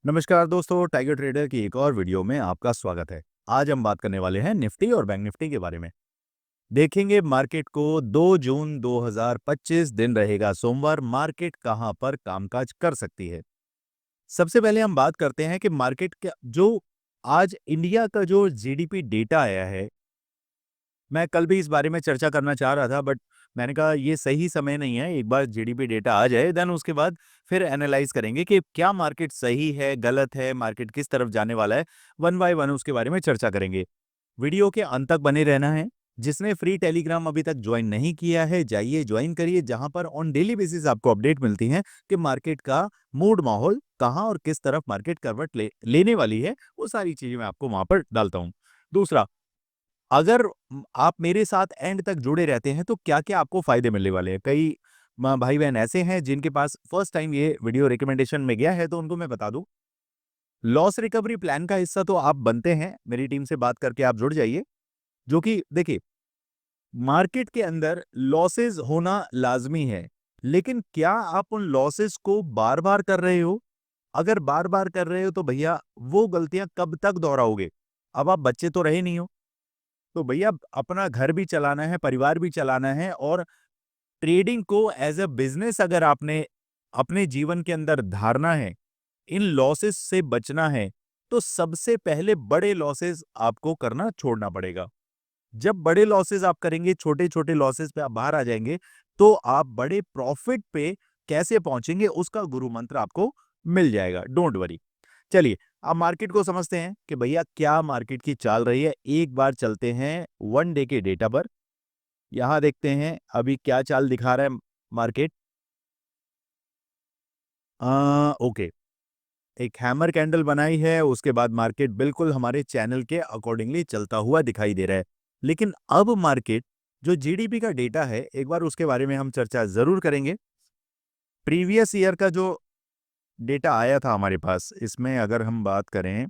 नमस्कार दोस्तों, tiger trader की एक और वीडियो में आपका स्वागत है। आज हम बात करने वाले हैं निफ्टी और बैंक निफ्टी के बारे में। देखेंगे मार्केट को 2 जून 2025 दिन रहेगा सोमवार, मार्केट कहां पर कामकाज कर सकती है। सबसे पहले हम बात करते हैं कि मार्केट का जो आज इंडिया का जो जीडीपी डेटा आया है, मैं कल भी इस बारे में चर्चा करना चाह रहा था, बट मैंने कहा ये सही समय नहीं है। एक बार जीडीपी डेटा आ जाए, देन उसके बाद फिर एनालाइज करेंगे कि क्या मार्केट सही है, गलत है, मार्केट किस तरफ जाने वाला है। वन बाय वन उसके बारे में चर्चा करेंगे। वीडियो के अंत तक बने रहना है। जिसने फ्री टेलीग्राम अभी तक ज्वाइन नहीं किया है, जाइए ज्वाइन करिए, जहां पर ऑन डेली बेसिस आपको अपडेट मिलती है कि मार्केट का मूड माहौल कहां और किस तरफ मार्केट करवट लेने वाली है। वो सारी चीजें मैं आपको वहां पर डालता हूं। दूसरा, अगर आप मेरे साथ एंड तक जुड़े रहते हैं तो क्या-क्या आपको फायदे मिलने वाले हैं। कई भाई बहन ऐसे हैं जिनके पास फर्स्ट टाइम ये वीडियो रिकमेंडेशन में गया है, तो उनको मैं बता दूं, लॉस रिकवरी प्लान का हिस्सा तो आप बनते हैं। मेरी टीम से बात करके आप जुड़ जाइए। जो कि देखिए, मार्केट के अंदर लॉसेस होना लाजमी है, लेकिन क्या आप उन लॉसेस को बार-बार कर रहे हो? अगर बार-बार कर रहे हो तो भैया वो गलतियां कब तक दोहराओगे? अब आप बच्चे तो रहे नहीं हो। तो भैया अपना घर भी चलाना है, परिवार भी चलाना है, और ट्रेडिंग को एज अ बिजनेस अगर आपने अपने जीवन के अंदर धारना है, इन लॉसेस से बचना है, तो सबसे पहले बड़े लॉसेस आपको करना छोड़ना पड़ेगा। जब बड़े लॉसेस आप करेंगे, छोटे-छोटे लॉसेस पे आप बाहर आ जाएंगे, तो आप बड़े प्रॉफिट पे कैसे पहुंचेंगे उसका गुरु मंत्र आपको मिल जाएगा। Don't worry. चलिए, अब मार्केट को समझते हैं कि भैया क्या मार्केट की चाल रही है। एक बार चलते हैं वन डे के डेटा पर। यहां देखते हैं अभी क्या चाल दिखा रहा है मार्केट। ओके, एक हैमर कैंडल बनाई है, उसके बाद मार्केट बिल्कुल हमारे चैनल के अकॉर्डिंगली चलता हुआ दिखाई दे रहा है। लेकिन अब मार्केट जो जीडीपी का डेटा है, एक बार उसके बारे में हम चर्चा जरूर करेंगे। प्रीवियस ईयर का जो डेटा आया था हमारे पास, इसमें अगर हम बात करें,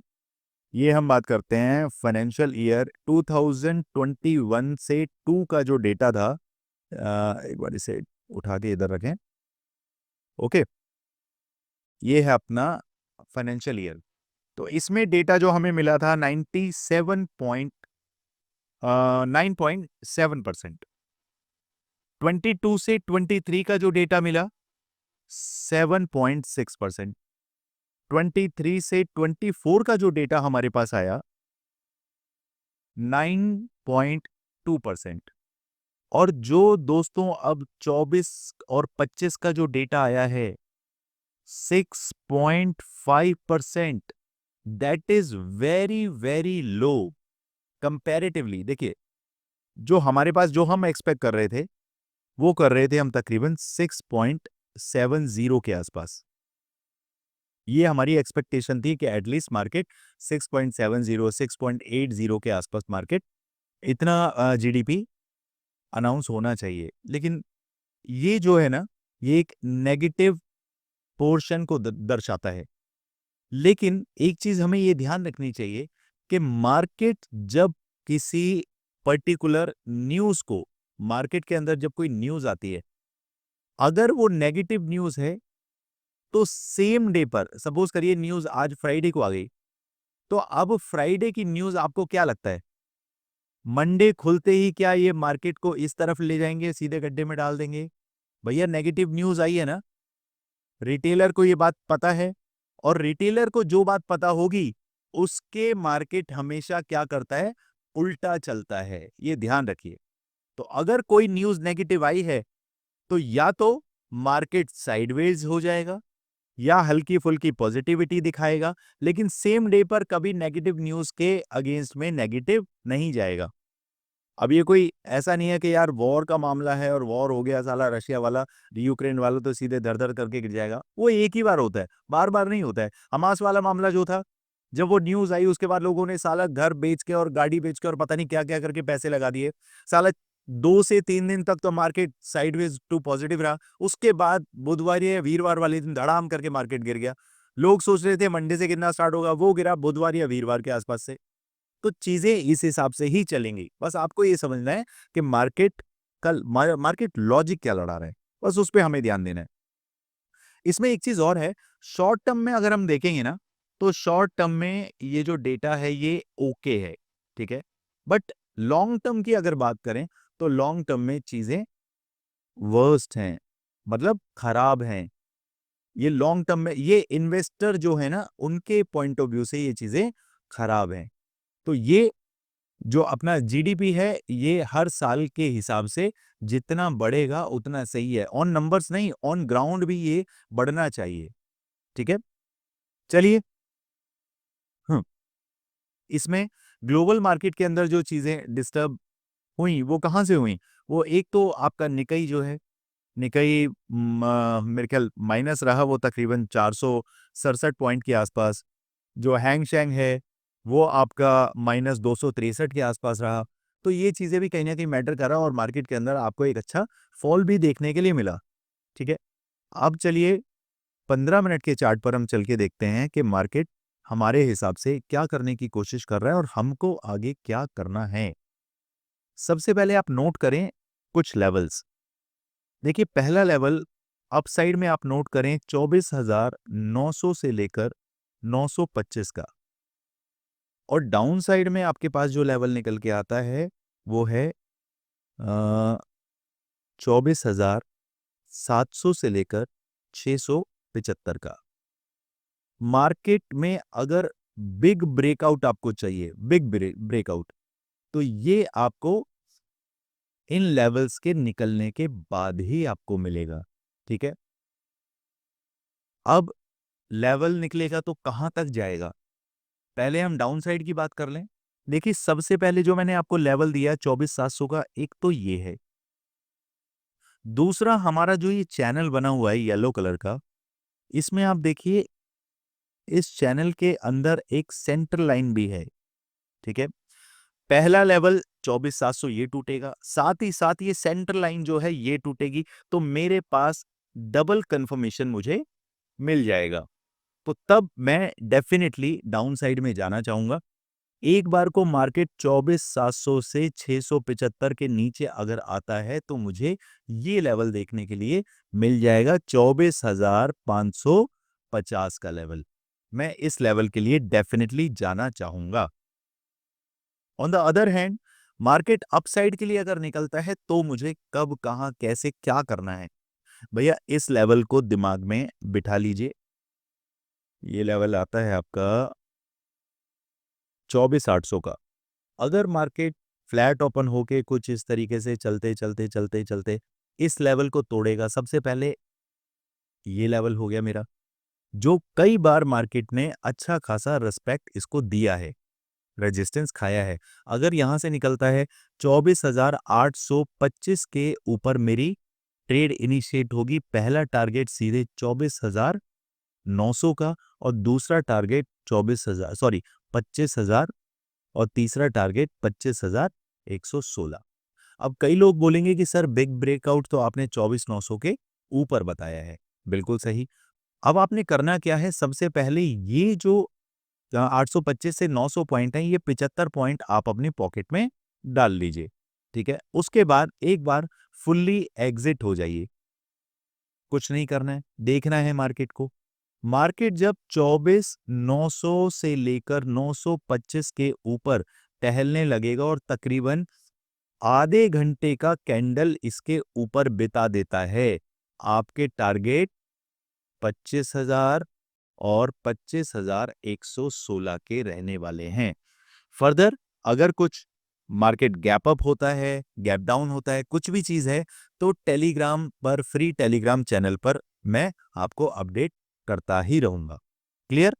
ये हम बात करते हैं फाइनेंशियल ईयर 2021 से 2 का जो डेटा था। एक बार इसे उठा के इधर रखें। ओके, ये है अपना फाइनेंशियल ईयर। तो इसमें डेटा जो हमें मिला था 97.9.7%। 22 से 23 का जो डेटा मिला 7.6%। 23 से 24 का जो डेटा हमारे पास आया 9.2%। और जो दोस्तों अब 24 और 25 का जो डेटा आया है 6.5%। That is very very low comparatively. देखिए, जो हमारे पास जो हम एक्सपेक्ट कर रहे थे, वो कर रहे थे हम तकरीबन 6.70 के आसपास। ये हमारी एक्सपेक्टेशन थी कि एटलीस्ट मार्केट 6.70 6.80 के आसपास मार्केट इतना जीडीपी अनाउंस होना चाहिए। लेकिन ये जो है ना, ये एक नेगेटिव पोर्शन को दर्शाता है। लेकिन एक चीज हमें ये ध्यान रखनी चाहिए कि मार्केट जब किसी पर्टिकुलर न्यूज को, मार्केट के अंदर जब कोई न्यूज आती है, अगर वो नेगेटिव न्यूज है, तो सेम डे पर, सपोज करिए न्यूज आज फ्राइडे को आ गई, तो अब फ्राइडे की न्यूज आपको क्या लगता है, मंडे खुलते ही क्या ये मार्केट को इस तरफ ले जाएंगे, सीधे गड्ढे में डाल देंगे? भैया नेगेटिव न्यूज आई है ना, रिटेलर को ये बात पता है, और रिटेलर को जो बात पता होगी उसके मार्केट हमेशा क्या करता है, उल्टा चलता है। ये ध्यान रखिए। तो अगर कोई न्यूज नेगेटिव आई है, तो या तो मार्केट साइडवेज हो जाएगा या हल्की फुल्की पॉजिटिविटी दिखाएगा, लेकिन सेम डे पर कभी नेगेटिव न्यूज के अगेंस्ट में नेगेटिव नहीं जाएगा। अब ये कोई ऐसा नहीं है कि यार वॉर का मामला है और वॉर हो गया, साला रशिया वाला यूक्रेन वाला तो सीधे धर धर करके गिर जाएगा। वो एक ही बार होता है, बार बार नहीं होता है। हमास वाला मामला जो था, जब वो न्यूज आई उसके बाद लोगों ने साला घर बेच के और गाड़ी बेच के और पता नहीं क्या क्या करके पैसे लगा दिए। साला 2 से 3 दिन तक तो मार्केट साइडवेज टू पॉजिटिव रहा। उसके बाद बुधवार या वीरवार वाले दिन धड़ाम करके मार्केट गिर गया। लोग सोच रहे थे मंडे से गिरना स्टार्ट होगा, वो गिरा बुधवार या वीरवार के आसपास से। तो चीजें इस हिसाब से ही चलेंगी। बस आपको ये समझना है कि मार्केट लॉजिक क्या लड़ा रहा है, बस उस पे हमें ध्यान देना है। इसमें एक चीज और है, शॉर्ट टर्म में अगर हम देखेंगे ना, तो शॉर्ट टर्म में ये जो डेटा है ये ओके है, ठीक है। बट लॉन्ग टर्म की अगर बात करें तो लॉन्ग टर्म में चीजें वर्स्ट हैं, मतलब खराब हैं। ये लॉन्ग टर्म में ये इन्वेस्टर जो है ना उनके पॉइंट ऑफ व्यू से ये चीजें खराब हैं। तो ये जो अपना जीडीपी है ये हर साल के हिसाब से जितना बढ़ेगा उतना सही है, ऑन नंबर्स नहीं, ऑन ग्राउंड भी ये बढ़ना चाहिए, ठीक है। चलिए, हम्म इसमें ग्लोबल मार्केट के अंदर जो चीजें डिस्टर्ब हुई वो कहाँ से हुई? वो एक तो आपका निकई जो है, निकई मेरे ख्याल माइनस रहा, वो तकरीबन 467 पॉइंट के आसपास। जो हैंग शेंग है वो आपका माइनस 263 के आसपास रहा। तो ये चीजें भी कहीं ना कहीं मैटर कर रहा है और मार्केट के अंदर आपको एक अच्छा फॉल भी देखने के लिए मिला, ठीक है। अब चलिए 15 मिनट के चार्ट पर हम चल के देखते हैं कि मार्केट हमारे हिसाब से क्या करने की कोशिश कर रहा है और हमको आगे क्या करना है। सबसे पहले आप नोट करें कुछ लेवल्स। देखिए पहला लेवल अपसाइड में आप नोट करें 24,900 से लेकर 925 का, और डाउन साइड में आपके पास जो लेवल निकल के आता है वो है 24,700 से लेकर 675 का। मार्केट में अगर बिग ब्रेकआउट आपको चाहिए, बिग ब्रेकआउट, तो ये आपको इन लेवल्स के निकलने के बाद ही आपको मिलेगा, ठीक है। अब लेवल निकलेगा तो कहां तक जाएगा? पहले हम डाउन साइड की बात कर लें। देखिए सबसे पहले जो मैंने आपको लेवल दिया 24,700 का, एक तो ये है। दूसरा हमारा जो ये चैनल बना हुआ है येलो कलर का, इसमें आप देखिए इस चैनल के अंदर एक सेंटर लाइन भी है, ठीक है। पहला लेवल 24,700 ये टूटेगा, साथ ही साथ ये सेंटर लाइन जो है ये टूटेगी, तो मेरे पास डबल कंफर्मेशन मुझे मिल जाएगा। तो तब मैं डेफिनेटली डाउन साइड में जाना चाहूंगा। एक बार को मार्केट 24,700 से 675 के नीचे अगर आता है तो मुझे ये लेवल देखने के लिए मिल जाएगा 24,550 का लेवल। मैं इस लेवल के लिए डेफिनेटली जाना चाहूंगा। On the other hand market upside के लिए अगर निकलता है तो मुझे कब, कहां, कैसे, क्या करना है? भैया इस लेवल को दिमाग में बिठा लीजिए। ये लेवल आता है आपका 24,800 का। अगर मार्केट फ्लैट ओपन होके कुछ इस तरीके से चलते चलते चलते चलते इस लेवल को तोड़ेगा, सबसे पहले ये लेवल हो गया मेरा, जो कई बार मार्केट ने अच्छा खासा रिस्पेक्ट इसको दिया है, रेजिस्टेंस खाया है। अगर यहां से निकलता है 24,825 के ऊपर मेरी ट्रेड इनिशिएट होगी। पहला टारगेट सीधे 24,900 का, और दूसरा टारगेट 24,000 सॉरी 25,000, और तीसरा टारगेट 25,116। अब कई लोग बोलेंगे कि सर बिग ब्रेकआउट तो आपने 24,900 के ऊपर बताया है। बिल्कुल सही। अब आपने करना क्या है? सबसे पहले ये जो 825 से 900 पॉइंट है, ये 75 पॉइंट आप अपनी पॉकेट में डाल लीजिए, ठीक है। उसके बाद एक बार फुल्ली एग्जिट हो जाइए। कुछ नहीं करना है, देखना है मार्केट को। मार्केट जब 24,900 से लेकर 925 के ऊपर टहलने लगेगा और तकरीबन आधे घंटे का कैंडल इसके ऊपर बिता देता है, आपके टारगेट 25,000 और 25,116 के रहने वाले हैं। फर्दर अगर कुछ मार्केट गैप अप होता है, गैप डाउन होता है, कुछ भी चीज है, तो टेलीग्राम पर, फ्री टेलीग्राम चैनल पर मैं आपको अपडेट करता ही रहूंगा। क्लियर?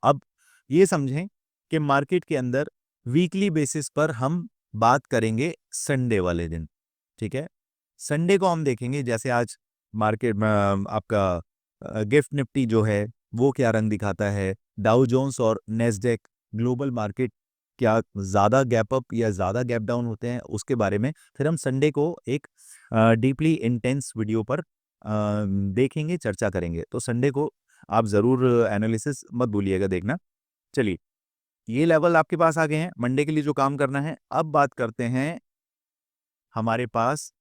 अब ये समझें कि मार्केट के अंदर वीकली बेसिस पर हम बात करेंगे संडे वाले दिन, ठीक है। संडे को हम देखेंगे, जैसे आज मार्केट में आपका गिफ्ट निफ्टी जो है वो क्या रंग दिखाता है, डाउ जोन्स और नेस्डेक ग्लोबल मार्केट क्या ज्यादा गैप अप या ज्यादा गैप डाउन होते हैं, उसके बारे में फिर हम संडे को एक डीपली इंटेंस वीडियो पर देखेंगे, चर्चा करेंगे। तो संडे को आप जरूर एनालिसिस मत भूलिएगा देखना। चलिए, ये लेवल आपके पास आ गए हैं मंडे के लिए जो काम करना है। अब बात करते हैं हमारे पास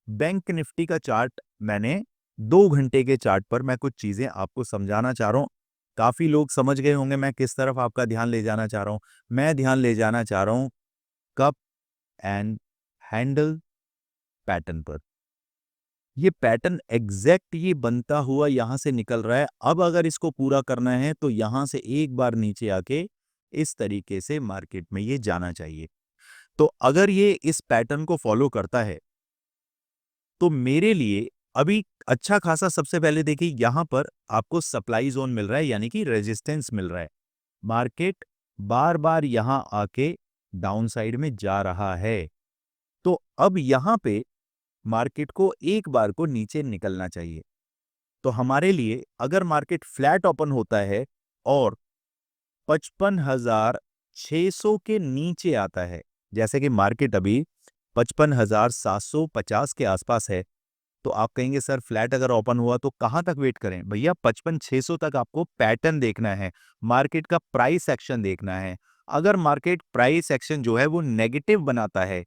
बैंक निफ्टी का चार्ट। मैंने 2 घंटे के चार्ट पर मैं कुछ चीजें आपको समझाना चाह रहा हूं काफी लोग समझ गए होंगे मैं किस तरफ आपका ध्यान ले जाना चाह रहा हूं। मैं ध्यान ले जाना चाह रहा हूं कप एंड हैंडल पैटर्न पर। ये पैटर्न एग्जैक्ट ये बनता हुआ यहां से निकल रहा है। अब अगर इसको पूरा करना है तो यहां से एक बार नीचे आके इस तरीके से मार्केट में ये जाना चाहिए। तो अगर ये इस पैटर्न को फॉलो करता है तो मेरे लिए अभी अच्छा खासा, सबसे पहले देखिए यहां पर आपको सप्लाई जोन मिल रहा है, यानी कि रेजिस्टेंस मिल रहा है। मार्केट बार बार यहां आके डाउन साइड में जा रहा है। तो अब यहां पे मार्केट को एक बार को नीचे निकलना चाहिए। तो हमारे लिए अगर मार्केट फ्लैट ओपन होता है और 55,600 के नीचे आता है, जैसे कि मार्केट अभी 55,750 के आसपास है, तो आप कहेंगे सर फ्लैट अगर ओपन हुआ तो कहां तक वेट करें? भैया 55,600 तक आपको पैटर्न देखना है, मार्केट का प्राइस एक्शन देखना है। अगर मार्केट प्राइस एक्शन जो है वो नेगेटिव बनाता है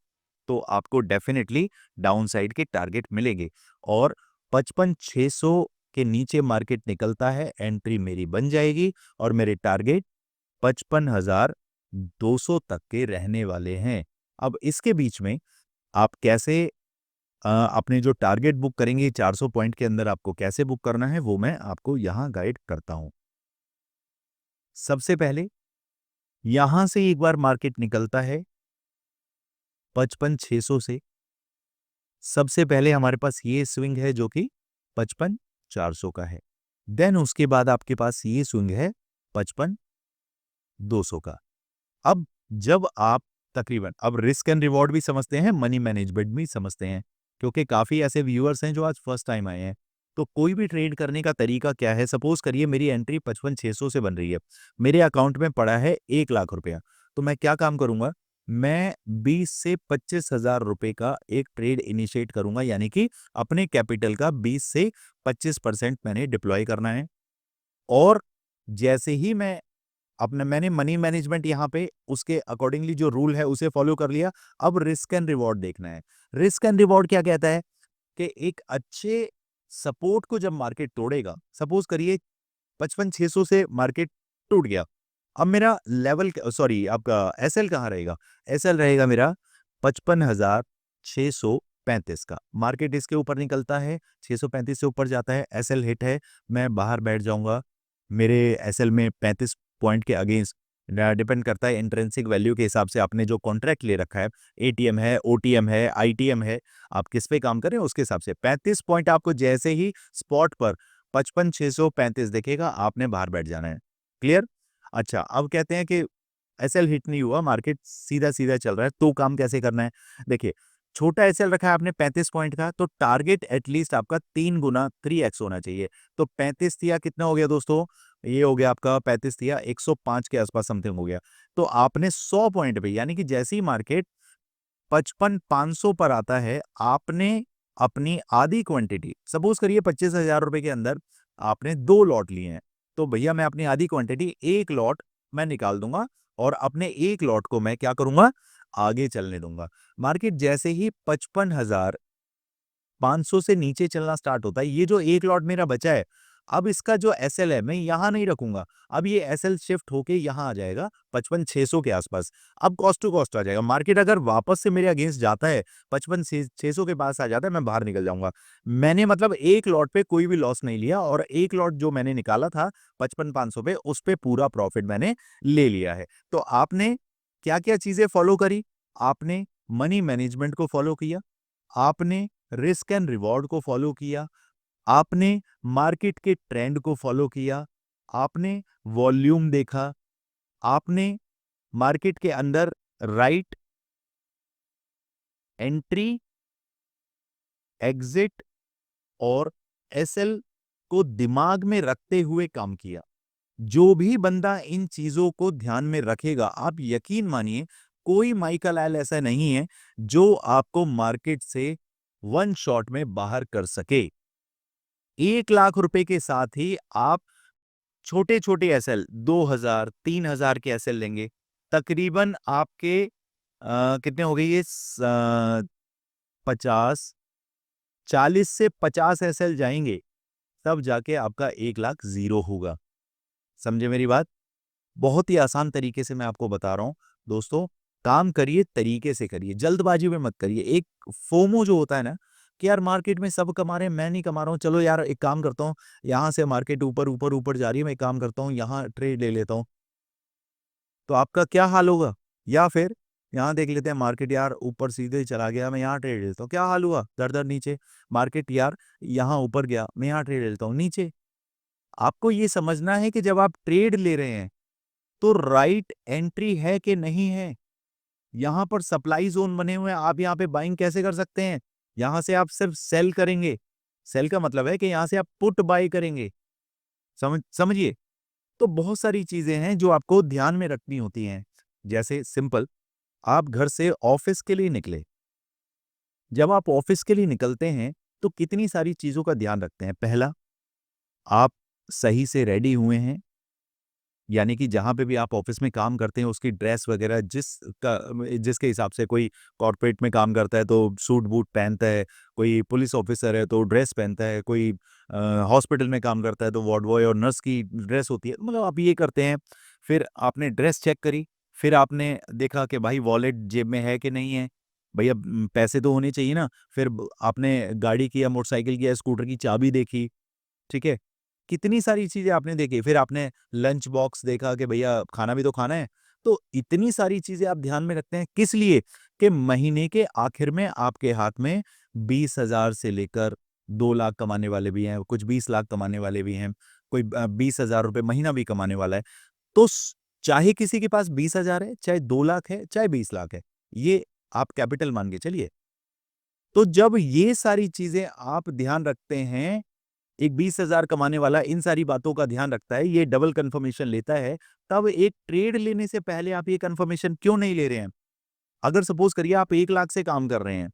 तो आपको डेफिनेटली डाउन साइड के टारगेट मिलेंगे। और 55,600 के नीचे मार्केट निकलता है, एंट्री मेरी बन जाएगी और मेरे टारगेट 55,200 तक के रहने वाले हैं। अब इसके बीच में आप कैसे अपने जो टारगेट बुक करेंगे 400 पॉइंट के अंदर आपको कैसे बुक करना है वो मैं आपको यहां गाइड करता हूं। सबसे पहले यहां से एक बार मार्केट निकलता है 55,600 से। सबसे पहले हमारे पास ये स्विंग है जो कि 55,400 का है। देन उसके बाद आपके पास ये स्विंग है 55,200 का। अब जब आप तकरीबन अब रिस्क एंड रिवॉर्ड भी समझते हैं, मनी मैनेजमेंट भी समझते हैं, क्योंकि काफी ऐसे व्यूअर्स हैं जो आज फर्स्ट टाइम आए हैं। तो कोई भी ट्रेड करने का तरीका क्या है? सपोज करिए मेरी एंट्री 55,600 से बन रही है, मेरे अकाउंट में पड़ा है 1 लाख रुपया, तो मैं क्या काम करूंगा? मैं 20 से 25,000 रुपए का एक ट्रेड इनिशिएट करूंगा, यानी कि अपने कैपिटल का 20 से 25% मैंने डिप्लॉय करना है। और जैसे ही मैंने मनी मैनेजमेंट यहाँ पे उसके अकॉर्डिंगली जो रूल है उसे फॉलो कर लिया। अब रिस्क एंड रिवॉर्ड देखना है। रिस्क एंड रिवॉर्ड क्या कहता है कि एक अच्छे सपोर्ट को जब मार्केट तोड़ेगा, सपोज करिए 55,600 से मार्केट टूट गया, अब मेरा लेवल सॉरी आपका एसएल कहाँ रहेगा? एसएल रहेगा मेरा 55,635 का। मार्केट इसके ऊपर निकलता है, 635 से ऊपर जाता है, एसएल हिट है, मैं बाहर बैठ जाऊंगा। मेरे एसएल में 35 पॉइंट के अगेंस्ट डिपेंड करता है इंट्रिंसिक वैल्यू के हिसाब से आपने जो कॉन्ट्रैक्ट ले रखा है, एटीएम है, ओटीएम है, आईटीएम है, आप किस पे काम करें उसके हिसाब से 35 पॉइंट आपको जैसे ही स्पॉट पर 55,635 देखेगा, आपने बाहर बैठ जाना है। क्लियर? अच्छा, अब कहते हैं कि एसएल हिट नहीं हुआ, मार्केट सीधा सीधा चल रहा है, तो काम कैसे करना है? देखिए, छोटा एसएल रखा है आपने 35 पॉइंट का, तो टारगेट एटलीस्ट आपका 3 गुना 3x होना चाहिए। तो 35 दिया कितना हो गया दोस्तों? ये हो गया आपका 35 दिया 105 के आसपास समथिंग हो गया। तो आपने 100 पॉइंट पे, यानी कि जैसे ही मार्केट 55,500 पर आता है, आपने अपनी आधी क्वांटिटी, सपोज करिए 25,000 रुपए के अंदर आपने 2 लॉट लिए हैं, तो भैया मैं अपनी आधी क्वांटिटी 1 लॉट मैं निकाल दूंगा और अपने 1 लॉट को मैं क्या करूंगा? आगे चलने दूंगा। मार्केट जैसे ही 55,500 से नीचे चलना स्टार्ट होता है, ये जो 1 लॉट मेरा बचा है, अब इसका जो एसएल है मैं यहां नहीं रखूंगा, अब ये एसएल शिफ्ट होके यहां आ जाएगा 55,600 के आसपास। अब कॉस्ट टू कॉस्ट आ जाएगा। मार्केट अगर वापस से मेरे अगेंस्ट जाता है, 55,600 के पास आ जाता है, मैं बाहर निकल जाऊंगा। मैंने मतलब 1 लॉट पे कोई भी लॉस नहीं लिया और 1 लॉट जो मैंने निकाला था 55,500 पे, उस पे पूरा प्रॉफिट मैंने ले लिया है। तो आपने क्या क्या चीजें फॉलो करी? आपने मनी मैनेजमेंट को फॉलो किया, आपने रिस्क एंड रिवॉर्ड को फॉलो किया, आपने मार्केट के ट्रेंड को फॉलो किया, आपने वॉल्यूम देखा, आपने मार्केट के अंदर राइट एंट्री, एग्जिट और एसएल को दिमाग में रखते हुए काम किया। जो भी बंदा इन चीजों को ध्यान में रखेगा, आप यकीन मानिए कोई माइकल एल ऐसा नहीं है जो आपको मार्केट से वन शॉट में बाहर कर सके। 1 लाख रुपए के साथ ही आप छोटे छोटे एसएल 2,000 3,000 के एसएल लेंगे, तकरीबन आपके कितने हो गए ये 50 40 से 50 एसएल जाएंगे, तब जाके आपका 1 लाख जीरो होगा। समझे मेरी बात? बहुत ही आसान तरीके से मैं आपको बता रहा हूँ। दोस्तों, काम करिए, तरीके से करिए, जल्दबाजी में मत करिए। एक फोमो जो होता है ना कि यार मार्केट में सब कमा रहे हैं, मैं नहीं कमा रहा हूँ, चलो यार एक काम करता हूँ, यहाँ से मार्केट ऊपर, ऊपर, ऊपर जा रही है, मैं एक काम करता हूँ, यहाँ ट्रेड ले लेता हूँ। तो आपका क्या हाल होगा? या फिर यहाँ देख लेते हैं मार्केट यार ऊपर सीधे चला गया, मैं यहाँ ट्रेड लेता हूँ, क्या हाल हुआ? दर-दर नीचे। मार्केट यार यहाँ ऊपर गया, मैं यहाँ ट्रेड लेता हूँ, नीचे। आपको ये समझना है कि जब आप ट्रेड ले रहे हैं, तो राइट एंट्री है कि नहीं है? यहाँ पर सप्लाई ज़ोन बने हुए हैं, आप यहाँ पे बाइंग कैसे कर सकते हैं? यहाँ से आप सिर्फ सेल करेंगे। सेल का मतलब है कि यहाँ से आप पुट बाय करेंगे। समझिए? तो बहुत सारी चीज़ें हैं जो आपको ध्यान में रखनी होती हैं। जैसे सिंपल, आप घर से ऑफ़िस के लिए निकले। जब आप ऑफ़िस के लिए निकलते हैं, तो कितनी सारी चीज़ों का ध्यान रखते हैं। पहला, आप सही से रेडी हुए हैं। यानी कि जहाँ पे भी आप ऑफ़िस में काम करते हैं, उसकी ड्रेस वग़ैरह जिसके हिसाब से कोई कॉर्पोरेट में काम करता है, तो सूट-बूट पहनता है, कोई पुलिस ऑफ़िसर है, तो ड्रेस पहनता है, कोई हॉस्पिटल में काम करता है, तो वार्ड बॉय और नर्स की ड्रेस होती है। मतलब आप ये करते हैं, फिर आपने ड्रेस चेक करी, फिर आपने देखा कि भाई वॉलेट जेब में है कि नहीं है। भैया पैसे तो होने चाहिए ना। फिर ब आपने गाड़ी की या मोटरसाइकिल की या स्कूटर की चाबी देखी, ठीक है? कितनी सारी चीज़ें आपने देखी, फिर आपने लंच बॉक्स देखा कि भैया खाना भी तो खाना है। तो इतनी सारी चीज़ें आप ध्यान में रखते हैं, किस लिए? कि महीने के आखिर में आपके हाथ में 20,000 से लेकर 2 लाख कमाने वाले भी हैं, कुछ 20 लाख कमाने वाले भी हैं, कोई 20,000 रुपए महीना भी कमाने वाला है। तो चाहे किसी के पास 20,000 है, चाहे 2 लाख है, चाहे 20 लाख है, ये आप कैपिटल मान के चलिए। तो जब ये सारी चीज़ें आप ध्यान रखते हैं, एक 20,000 कमाने वाला इन सारी बातों का ध्यान रखता है, ये डबल कन्फर्मेशन लेता है, तब एक ट्रेड लेने से पहले आप ये कन्फर्मेशन क्यों नहीं ले रहे हैं? अगर सपोज़ करिए आप 1 लाख से काम कर रहे हैं,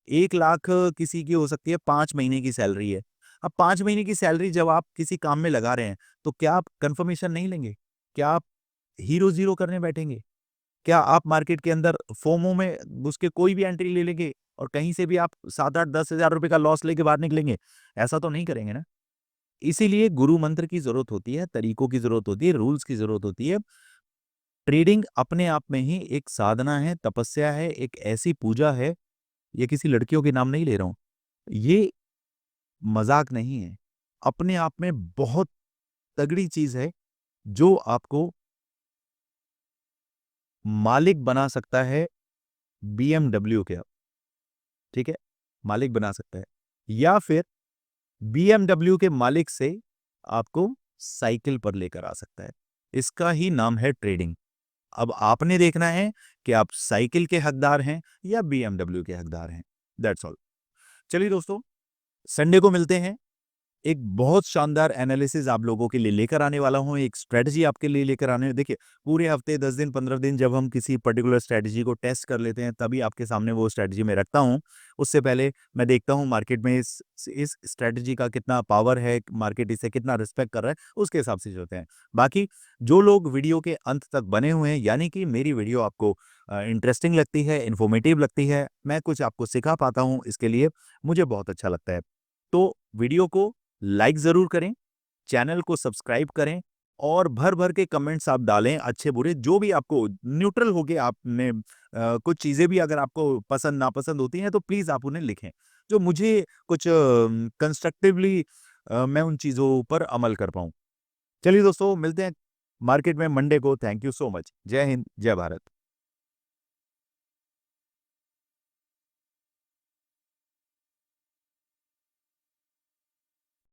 1 लाख किसी की हो सकती है 5 महीने की सैलरी है। अब 5 महीने की सैलरी जब आप किसी काम में लगा रहे हैं, तो क्या आप कन्फर्मेशन नहीं लेंगे? क्या आप हीरो-ज़ीरो करने बैठेंगे? क्या आप मार्केट के अंदर फोमो में घुस के कोई भी एंट्री ले लेंगे और कहीं से भी आप 7-8 10,000 रुपए का लॉस लेके बाहर निकलेंगे? ऐसा तो नहीं करेंगे ना। इसीलिए गुरु मंत्र की ज़रूरत होती है, तरीकों की ज़रूरत होती है, रूल्स की ज़रूरत होती है। ट्रेडिंग अपने आप में ही एक साधना है, तपस्या है, एक ऐसी पूजा है, ये किसी लड़कियों के नाम नहीं ले रहा हूँ। ये मज़ाक नहीं है। अपने आप में बहुत तगड़ी चीज़ है, जो आपको मालिक बना सकता है बीएमडब्ल्यू के, ठीक है? मालिक बना सकता है या फिर बीएमडब्ल्यू के मालिक से आपको साइकिल पर लेकर आ सकता है। इसका ही नाम है ट्रेडिंग। अब आपने देखना है कि आप साइकिल के हकदार हैं या बीएमडब्ल्यू के हकदार हैं। That's all. चलिए दोस्तों, संडे को मिलते हैं। एक बहुत शानदार एनालिसिस आप लोगों के लिए लेकर आने वाला हूँ, एक स्ट्रैटेजी आपके लिए लेकर आने देखिए, पूरे हफ्ते 10 दिन, 15 दिन जब हम किसी पर्टिकुलर स्ट्रैटेजी को टेस्ट कर लेते हैं, तभी आपके सामने वो स्ट्रैटेजी मैं रखता हूँ। उससे पहले मैं देखता हूँ मार्केट में इस स्ट्रैटेजी का कितना पावर है, मार्केट इसे कितना रिस्पेक्ट कर रहा है, उसके हिसाब से चलते हैं। बाकी जो लोग वीडियो के अंत तक बने हुए हैं, यानी कि मेरी वीडियो आपको इंटरेस्टिंग लगती है, इन्फॉर्मेटिव लगती है, मैं कुछ आपको सिखा पाता हूँ, इसके लिए मुझे बहुत अच्छा लगता है। तो वीडियो को लाइक ज़रूर करें, चैनल को सब्सक्राइब करें और भर-भर के कमेंट्स आप डालें, अच्छे-बुरे जो भी आपको न्यूट्रल होके आपने कुछ चीज़ें भी अगर आपको पसंद नापसंद होती हैं, तो प्लीज़ आप उन्हें लिखें। जो मुझे कुछ कंस्ट्रक्टिवली मैं उन चीज़ों पर अमल कर पाऊँ। चलिए दोस्तों, मिलते हैं मार्केट में मंडे को। Thank you so much. जय हिंद, जय भारत।